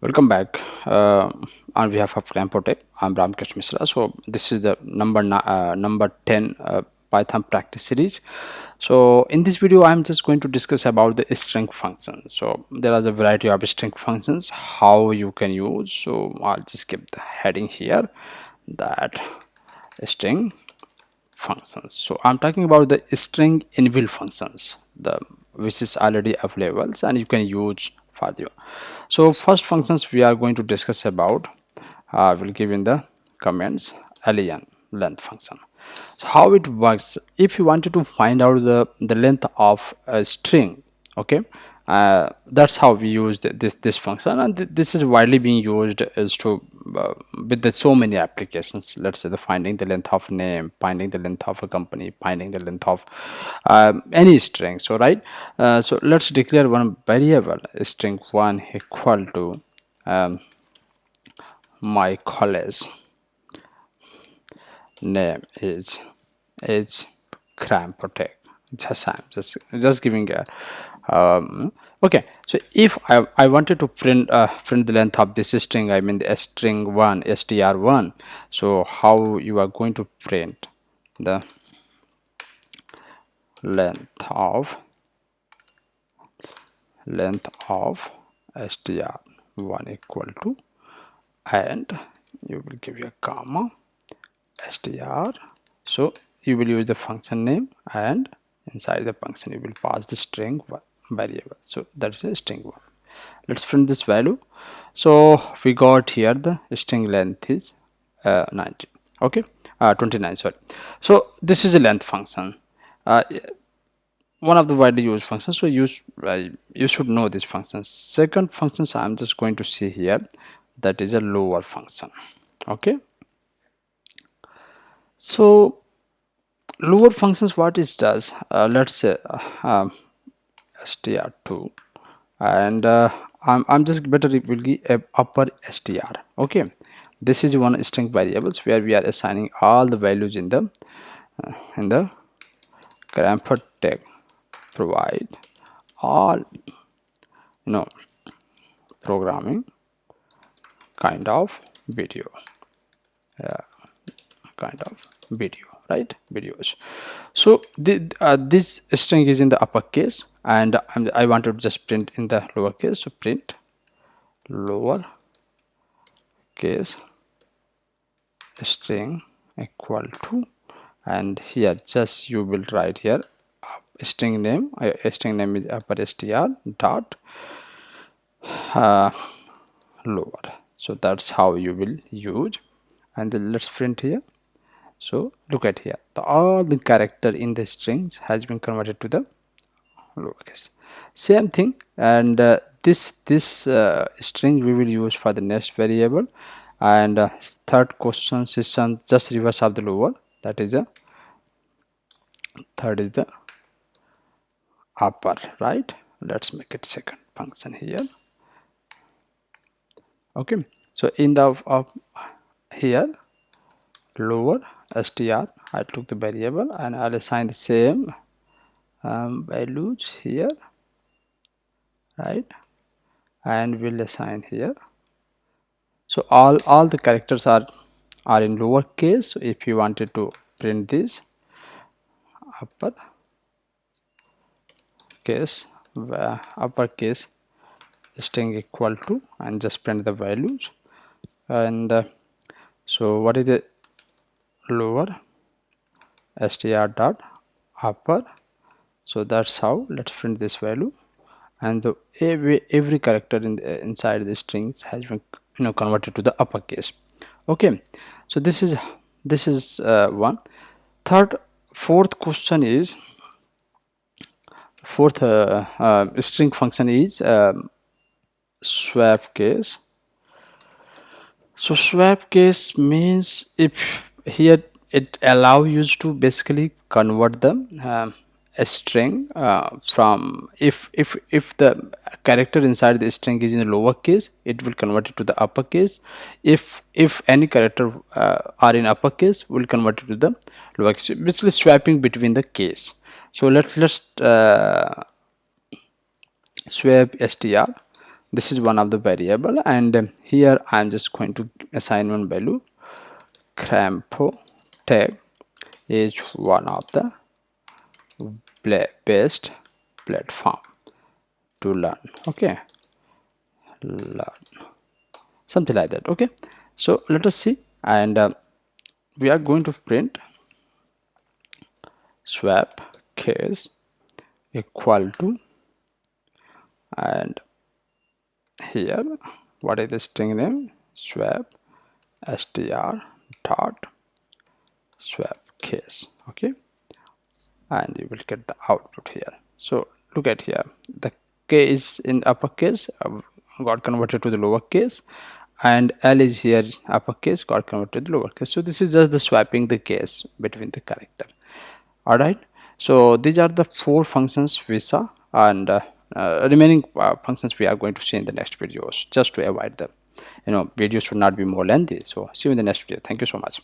Welcome back. On behalf of KramfoTech, I'm Ram Krishn Mishra. So this is the number 10 Python practice series. So in this video, I'm just going to discuss about the string functions. So there is a variety of string functions how you can use. So I'll just give the heading here that string functions. So I'm talking about the string inbuilt functions, the which is already available and you can use for you. So first functions we are going to discuss about, will give in the comments len length function. So how it works, if you wanted to find out the length of a string, okay, that's how we use this function, and this is widely being used as to with so many applications. Let's say the finding the length of name, finding the length of a company, finding the length of any string. So right, so let's declare one variable string 1 equal to my college name is KramfoTech. I'm just giving a okay. So if I wanted to print the length of this string, I mean the string 1 str1, so how you are going to print the length of str1 equal to, and you will give a comma str. So you will use the function name, and inside the function you will pass the string variable. So that's a string 1. Let's print this value. So we got here the string length is 19, okay, 29, sorry. So this is a length function, one of the widely used functions. So you should know this function. Second functions I'm just going to see here, that is a lower function. Okay, so lower functions, what it does, let's say str2, and I'm just better it will be a upper str. Okay, this is one string variables where we are assigning all the values in the KramfoTech provide all programming kind of video, right, videos. So this string is in the uppercase, and I want to just print in the lowercase. So print lower case string equal to, and here just you will write here string name is upper str dot lower. So that's how you will use, and then let's print here. So look at here, all the character in the strings has been converted to the lowercase. Same thing, and this string we will use for the next variable, and third question system just reverse of the lower, that is a third is the upper, right. Let's make it second function here. Okay, so in the here lower str, I took the variable and I'll assign the same values here, right, and we'll assign here. So all the characters are in lowercase. So if you wanted to print this uppercase string equal to, and just print the values, and so what is the lower str dot upper. So that's how, let's print this value, and every character in inside the strings has been converted to the uppercase. Okay, so this is one. Fourth question is, fourth string function is swap case. So swap case means, if here it allow you to basically convert the a string from, if the character inside the string is in the lower case, it will convert it to the uppercase. If any character are in uppercase, will convert it to the lowercase. Basically swapping between the case. So let's swap str. This is one of the variable, and here I'm just going to assign one value. KramfoTech is one of the best platform to learn. Okay, learn, something like that. Okay, so let us see, and we are going to print swap case equal to, and here what is the string name? Swap str dot swap case. Okay, and you will get the output here. So look at here, the k is in uppercase, got converted to the lowercase, and L is here uppercase, got converted to lowercase. So this is just the swapping the case between the character. All right, so these are the 4 functions we saw, and remaining functions we are going to see in the next videos, just to avoid the video should not be more lengthy. So see you in the next video. Thank you so much.